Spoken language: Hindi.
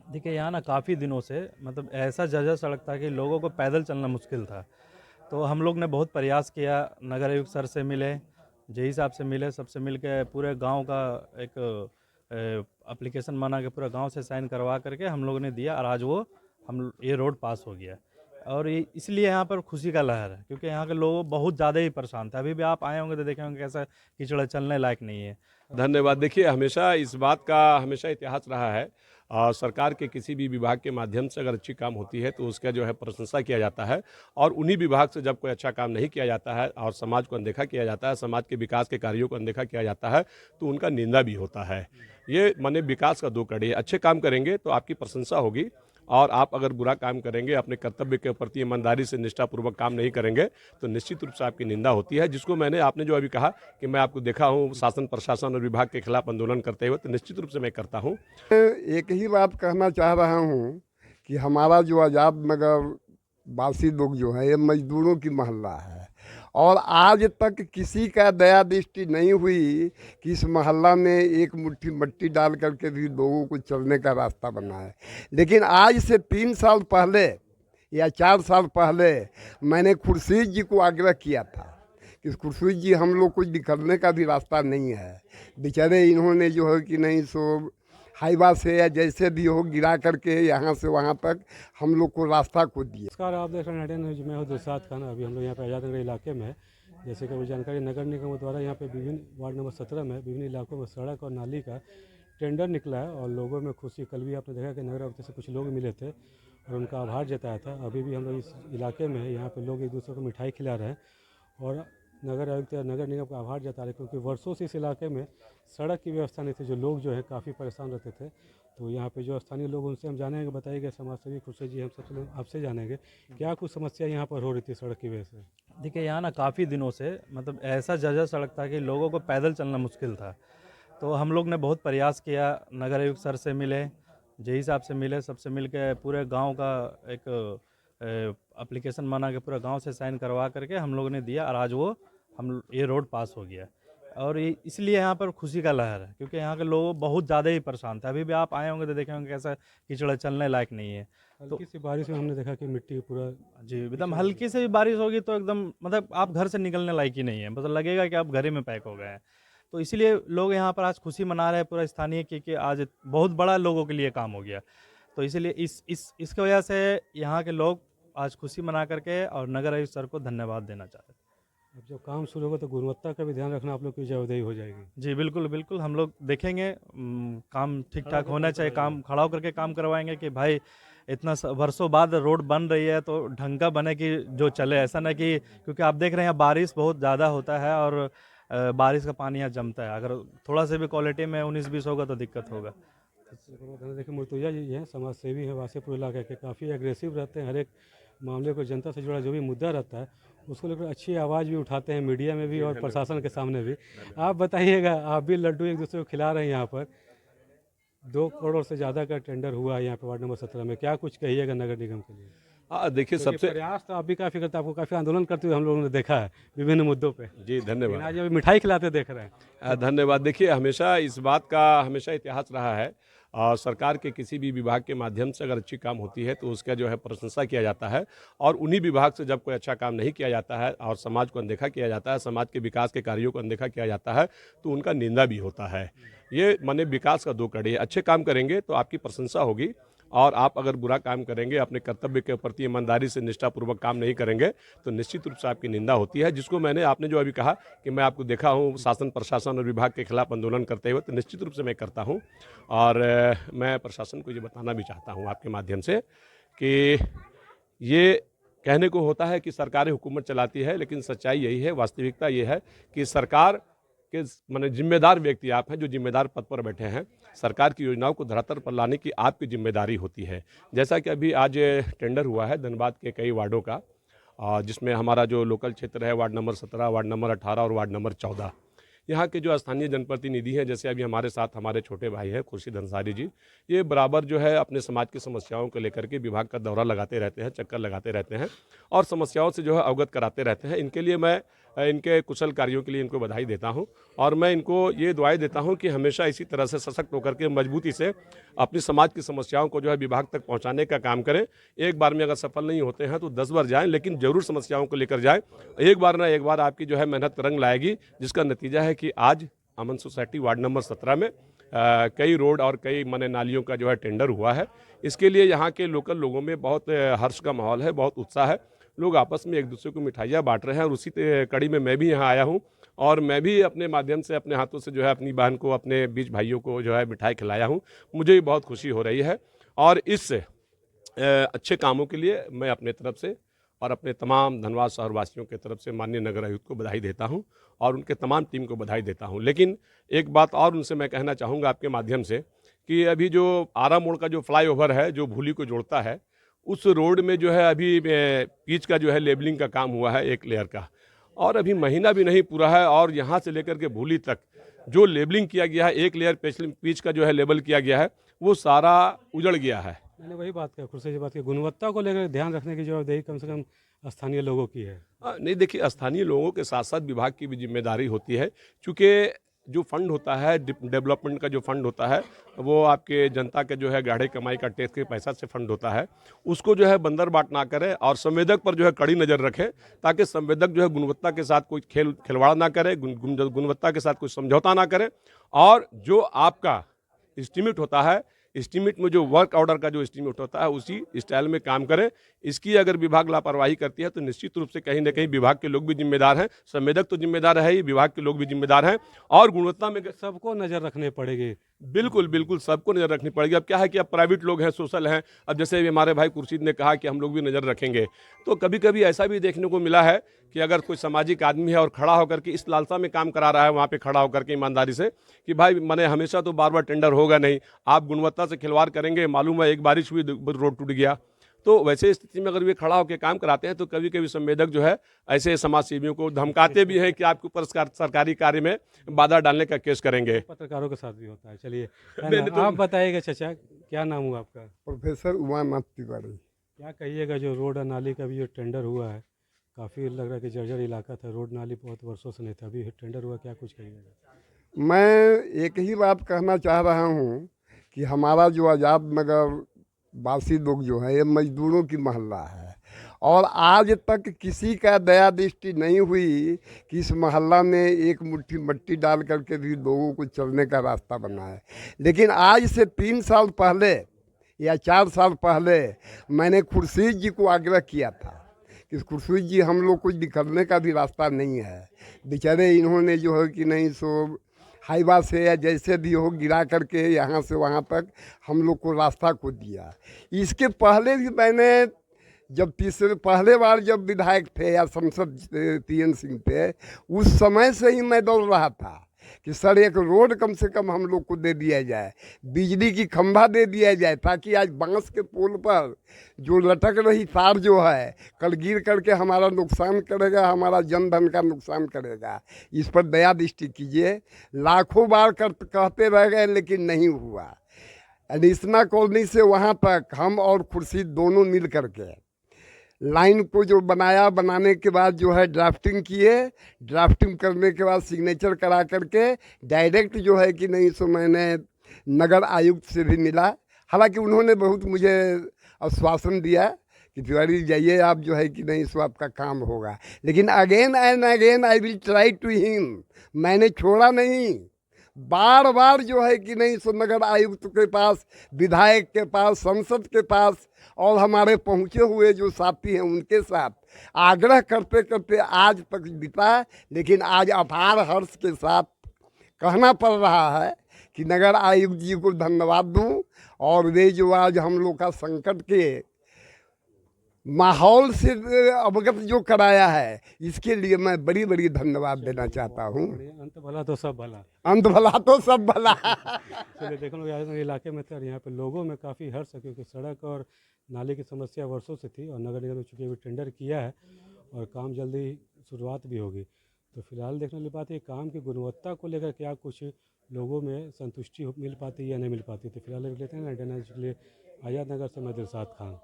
देखिए यहाँ ना काफ़ी दिनों से मतलब ऐसा जर्जर सड़क था कि लोगों को पैदल चलना मुश्किल था। तो हम लोग ने बहुत प्रयास किया, नगर आयुक्त सर से मिले, जेई साहब से मिले, सबसे मिल के पूरे गांव का एक एप्लीकेशन बना के पूरे गांव से साइन करवा करके हम लोगों ने दिया और आज वो हम ये रोड पास हो गया। और ये इसलिए यहाँ पर खुशी का लहर है क्योंकि यहाँ के लोग बहुत ज़्यादा ही परेशान थे। अभी भी आप आए होंगे तो देखे होंगे कैसा कीचड़ चलने लायक नहीं है। धन्यवाद। देखिए, हमेशा इस बात का हमेशा इतिहास रहा है। सरकार के किसी भी विभाग के माध्यम से अगर अच्छी काम होती है तो उसका जो है प्रशंसा किया जाता है, और उन्हीं विभाग से जब कोई अच्छा काम नहीं किया जाता है और समाज को अनदेखा किया जाता है, समाज के विकास के कार्यों को अनदेखा किया जाता है, तो उनका निंदा भी होता है। ये माने विकास का दो कड़ी है। अच्छे काम करेंगे तो आपकी प्रशंसा होगी, और आप अगर बुरा काम करेंगे, अपने कर्तव्य के प्रति ईमानदारी से निष्ठापूर्वक काम नहीं करेंगे, तो निश्चित रूप से आपकी निंदा होती है। जिसको आपने जो अभी कहा कि मैं आपको देखा हूँ शासन प्रशासन और विभाग के खिलाफ आंदोलन करते हुए, तो निश्चित रूप से मैं करता हूँ। एक ही बात कहना चाह रहा हूँ कि हमारा जो आज़ाद नगर वासी लोग जो है ये मजदूरों की मोहल्ला है, और आज तक किसी का दया दृष्टि नहीं हुई कि इस मोहल्ला में एक मुट्ठी मिट्टी डाल करके भी लोगों को चलने का रास्ता बना है। लेकिन आज से 3 साल पहले या 4 साल पहले मैंने खुर्शीद जी को आग्रह किया था कि खुर्शीद जी हम लोग को निकलने का भी रास्ता नहीं है। बेचारे इन्होंने जो है कि नहीं सो हाईवा से या जैसे भी हो गिरा करके यहाँ से वहाँ तक हम लोग को रास्ता को दिए। नमस्कार, आप देख रहे हैं इंडियन न्यूज में हूँ दिलशाद खान। अभी हम लोग यहाँ पे आज़ाद नगर इलाके में है। जैसे कि जानकारी नगर निगम द्वारा यहाँ पे विभिन्न वार्ड नंबर 17 में विभिन्न इलाकों में सड़क और नाली का टेंडर निकला है और लोगों में खुशी। कल भी आपने देखा कि नगर आयुक्त से कुछ लोग मिले थे और उनका आभार जताया था। अभी भी हम लोग इस इलाके में है, यहाँ पर लोग एक दूसरे को मिठाई खिला रहे हैं और नगर आयुक्त या नगर निगम का आभार जता रहे, क्योंकि वर्षों से इस इलाके में सड़क की व्यवस्था नहीं थी। जो लोग जो है काफ़ी परेशान रहते थे। तो यहाँ पे जो स्थानीय लोग, उनसे हम जानेंगे, बताइएगा समाज सेवी खुर्शीद जी, हम सबसे लोग आपसे जानेंगे क्या कुछ समस्या यहाँ पर हो रही थी सड़क की वजह से। देखिए यहाँ ना काफ़ी दिनों से मतलब ऐसा जर्जर सड़क था कि लोगों को पैदल चलना मुश्किल था। तो हम लोग ने बहुत प्रयास किया, नगर आयुक्त सर से मिले, जेई साहब से मिले, सबसे मिल के पूरे गांव का एक एप्लीकेशन बना के पूरे गांव से साइन करवा करके हम लोगों ने दिया और आज वो हम ये रोड पास हो गया। और ये इसलिए यहाँ पर खुशी का लहर है क्योंकि यहाँ के लोग बहुत ज़्यादा ही परेशान थे। अभी भी आप आए होंगे तो देखे होंगे कैसा कीचड़ चलने लायक नहीं है। हल्की सी बारिश में हमने देखा कि मिट्टी पूरा जी एकदम हल्की से भी बारिश होगी तो एकदम मतलब आप घर से निकलने लायक ही नहीं है, बस लगेगा कि आप घर ही में पैक हो गए हैं। तो इसीलिए लोग यहाँ पर आज खुशी मना रहे हैं पूरा स्थानीय कि आज बहुत बड़ा लोगों के लिए काम हो गया। तो इसीलिए इसकी वजह से यहाँ के लोग आज खुशी मना करके और नगर आयुक्त सर को धन्यवाद देना चाहते हैं। अब जब काम शुरू होगा तो गुणवत्ता का भी ध्यान रखना आप लोग की जवाबदेही हो जाएगी। जी बिल्कुल बिल्कुल, हम लोग देखेंगे काम ठीक ठाक होना चाहिए, काम खड़ा होकर के काम करवाएंगे कि भाई इतना वर्षों बाद रोड बन रही है तो ढंग का बने कि जो चले, ऐसा ना कि क्योंकि आप देख रहे हैं बारिश बहुत ज़्यादा होता है और बारिश का पानी यहाँ जमता है। अगर थोड़ा सा भी क्वालिटी में 19-20 होगा तो दिक्कत होगा। देखिए मुर्तुजा जी हैं, समाज सेवी हैं, वासीपुर इलाके के, काफ़ी एग्रेसिव रहते हैं। हर एक मामले को, जनता से जुड़ा जो भी मुद्दा रहता है उसको लेकर अच्छी आवाज़ भी उठाते हैं, मीडिया में भी और प्रशासन के सामने भी। आप बताइएगा, आप भी लड्डू एक दूसरे को खिला रहे हैं। यहाँ पर 2 करोड़ से ज़्यादा का टेंडर हुआ है यहाँ पे वार्ड नंबर 17 में, क्या कुछ कहिएगा नगर निगम के लिए? देखिए, सबसे प्रयास तो आप भी काफ़ी करते हैं, आपको काफ़ी आंदोलन करते हुए हम लोगों ने देखा है विभिन्न मुद्दों पे। जी धन्यवाद। आज अभी मिठाई खिलाते देख रहे हैं। धन्यवाद। देखिए, हमेशा इस बात का हमेशा इतिहास रहा है। सरकार के किसी भी विभाग के माध्यम से अगर अच्छी काम होती है तो उसका जो है प्रशंसा किया जाता है, और उन्हीं विभाग से जब कोई अच्छा काम नहीं किया जाता है और समाज को अनदेखा किया जाता है, समाज के विकास के कार्यों को अनदेखा किया जाता है, तो उनका निंदा भी होता है। ये माने विकास का दो कड़ी है। अच्छे काम करेंगे तो आपकी प्रशंसा होगी, और आप अगर बुरा काम करेंगे, अपने कर्तव्य के प्रति ईमानदारी से निष्ठापूर्वक काम नहीं करेंगे, तो निश्चित रूप से आपकी निंदा होती है। जिसको आपने जो अभी कहा कि मैं आपको देखा हूँ शासन प्रशासन और विभाग के खिलाफ आंदोलन करते हुए, तो निश्चित रूप से मैं करता हूँ। और मैं प्रशासन को ये बताना भी चाहता हूँ आपके माध्यम से कि ये कहने को होता है कि सरकारें हुकूमत चलाती है, लेकिन सच्चाई यही है, वास्तविकता ये है कि सरकार के माने जिम्मेदार व्यक्ति आप हैं, जो जिम्मेदार पद पर बैठे हैं। सरकार की योजनाओं को धरातल पर लाने की आपकी जिम्मेदारी होती है। जैसा कि अभी आज टेंडर हुआ है धनबाद के कई वार्डों का, जिसमें हमारा जो लोकल क्षेत्र है वार्ड नंबर 17, वार्ड नंबर 18 और वार्ड नंबर 14, यहाँ के जो स्थानीय जनप्रतिनिधि हैं, जैसे अभी हमारे साथ हमारे छोटे भाई हैं खुर्शीद अंसारी जी, ये बराबर जो है अपने समाज की समस्याओं को लेकर के विभाग का दौरा लगाते रहते हैं, चक्कर लगाते रहते हैं और समस्याओं से जो है अवगत कराते रहते हैं। इनके लिए मैं इनके कुशल कार्यों के लिए इनको बधाई देता हूं और मैं इनको ये दुआएं देता हूं कि हमेशा इसी तरह से सशक्त होकर के मजबूती से अपनी समाज की समस्याओं को जो है विभाग तक पहुंचाने का काम करें। एक बार में अगर सफल नहीं होते हैं तो 10 बार जाएं, लेकिन जरूर समस्याओं को लेकर जाएं। एक बार ना एक बार आपकी जो है मेहनत रंग लाएगी, जिसका नतीजा है कि आज अमन सोसाइटी वार्ड नंबर 17 में कई रोड और कई माने नालियों का जो है टेंडर हुआ है। इसके लिए यहाँ के लोकल लोगों में बहुत हर्ष का माहौल है, बहुत उत्साह है। लोग आपस में एक दूसरे को मिठाइयाँ बांट रहे हैं और उसी कड़ी में मैं भी यहाँ आया हूँ और मैं भी अपने माध्यम से अपने हाथों से जो है अपनी बहन को, अपने बीच भाइयों को जो है मिठाई खिलाया हूँ। मुझे भी बहुत खुशी हो रही है और इस अच्छे कामों के लिए मैं अपने तरफ से और अपने तमाम धनबाद शहरवासियों के तरफ से माननीय नगर आयुक्त को बधाई देता हूं और उनके तमाम टीम को बधाई देता हूं। लेकिन एक बात और उनसे मैं कहना चाहूँगा आपके माध्यम से कि अभी जो आरा मोड़ का जो फ्लाईओवर है जो भूली को जोड़ता है, उस रोड में जो है अभी पिच का जो है लेबलिंग का काम हुआ है 1 लेयर का, और अभी महीना भी नहीं पूरा है और यहाँ से लेकर के भूली तक जो लेबलिंग किया गया है, 1 लेयर पिच का जो है लेबल किया गया है, वो सारा उजड़ गया है। मैंने वही बात कहा, खुद से बात की, गुणवत्ता को लेकर ध्यान रखने की जवाबदेही कम से कम स्थानीय लोगों की है। नहीं देखिए, स्थानीय लोगों के साथ साथ विभाग की भी जिम्मेदारी होती है, क्योंकि जो फंड होता है डेवलपमेंट का जो फंड होता है वो आपके जनता के जो है गाढ़े कमाई का टैक्स के पैसा से फंड होता है, उसको जो है बंदर बाट ना करे और संवेदक पर जो है कड़ी नज़र रखे, ताकि संवेदक जो है गुणवत्ता के साथ कोई खिलवाड़ ना करे, गुणवत्ता के साथ कोई समझौता ना करे और जो आपका एस्टीमेट होता है, एस्टीमेट में जो वर्क ऑर्डर का जो एस्टीमेट होता है उसी स्टाइल में काम करें। इसकी अगर विभाग लापरवाही करती है तो निश्चित रूप से कहीं ना कहीं विभाग के लोग भी जिम्मेदार हैं, संवेदक तो जिम्मेदार है ही, विभाग के लोग भी जिम्मेदार हैं और गुणवत्ता में सबको नज़र रखने पड़ेगी। बिल्कुल बिल्कुल सबको नज़र रखनी पड़ेगी। अब क्या है कि अब प्राइवेट लोग हैं, सोशल हैं, अब जैसे हमारे भाई कुर्शीद ने कहा कि हम लोग भी नज़र रखेंगे, तो कभी कभी ऐसा भी देखने को मिला है कि अगर कोई सामाजिक आदमी है और खड़ा होकर के इस लालसा में काम करा रहा है वहाँ पे खड़ा होकर के ईमानदारी से कि भाई मैंने हमेशा तो बार बार टेंडर होगा नहीं, आप गुणवत्ता से खिलवाड़ करेंगे, मालूम है एक बारिश हुई रोड टूट गया, तो वैसे स्थिति में अगर वे खड़ा होकर काम कराते हैं तो कभी कभी संवेदक जो है ऐसे समाज सेवियों को धमकाते भी हैं कि आपके ऊपर सरकारी कार्य में बाधा डालने का केस करेंगे। पत्रकारों के साथ भी होता है। चलिए तो आप बताइएगा चाचा, क्या नाम हुआ आपका? प्रोफेसर उमानाथ तिवारी। क्या कहिएगा, जो रोड और नाली का भी जो टेंडर हुआ है, काफ़ी लग रहा है कि जर्जर इलाका था, रोड नाली बहुत वर्षों से नहीं था, अभी टेंडर हुआ, क्या कुछ कहिएगा? मैं एक ही बात कहना चाह रहा हूँ कि हमारा जो आज़ाद नगर वासी लोग जो है ये मजदूरों की मोहल्ला है और आज तक किसी का दया दृष्टि नहीं हुई कि इस मोहल्ला में एक मुट्ठी मिट्टी डाल करके भी लोगों को चलने का रास्ता बना है। लेकिन आज से 3 साल पहले या 4 साल पहले मैंने खुर्शीद जी को आग्रह किया था कि खुर्शीद जी हम लोग को निकलने का भी रास्ता नहीं है, बेचारे इन्होंने जो है कि नहीं सो हाईवा से या जैसे भी हो गिरा करके यहाँ से वहाँ तक हम लोग को रास्ता को दिया। इसके पहले भी मैंने जब पहले बार जब विधायक थे या सांसद PN सिंह थे, उस समय से ही मैं दौड़ रहा था कि सर एक रोड कम से कम हम लोग को दे दिया जाए, बिजली की खंभा दे दिया जाए, ताकि आज बांस के पोल पर जो लटक रही तार जो है कल गिर करके हमारा नुकसान करेगा, हमारा जन धन का नुकसान करेगा। इस पर दया दृष्टि कीजिए। लाखों बार कहते रह गए लेकिन नहीं हुआ। अडिसना कॉलोनी से वहाँ तक हम और खुर्शीद दोनों मिल करके लाइन को जो बनाने के बाद जो है ड्राफ्टिंग किए, ड्राफ्टिंग करने के बाद सिग्नेचर करा करके डायरेक्ट जो है कि नहीं सो मैंने नगर आयुक्त से भी मिला। हालांकि उन्होंने बहुत मुझे आश्वासन दिया कि तिवारी जाइए आप जो है कि नहीं सो आपका काम होगा, लेकिन again and again I will try to him, मैंने छोड़ा नहीं। बार बार जो है कि नहीं सो नगर आयुक्त के पास, विधायक के पास, संसद के पास और हमारे पहुँचे हुए जो साथी हैं उनके साथ आग्रह करते करते आज तक बीता। लेकिन आज अपार हर्ष के साथ कहना पड़ रहा है कि नगर आयुक्त जी को धन्यवाद दूं और वे जो आज हम लोग का संकट के माहौल से अवगत जो कराया है, इसके लिए मैं बड़ी बड़ी धन्यवाद देना चाहता हूँ। अंत भला तो सब भला, अंत भला तो सब भला। चलिए देखो लोग इलाके में थे और यहाँ पे लोगों में काफ़ी हर्ष है, क्योंकि सड़क और नाले की समस्या वर्षों से थी और नगर निगम ने चूँकि अभी टेंडर किया है और काम जल्दी शुरुआत भी होगी। तो फिलहाल देखने वाली बात है काम की गुणवत्ता को लेकर क्या कुछ लोगों में संतुष्टि मिल पाती है या नहीं मिल पाती। तो फिलहाल लेते हैं ना, इंटरनेट के लिए आज़ाद नगर से मैं दिलशाद खान।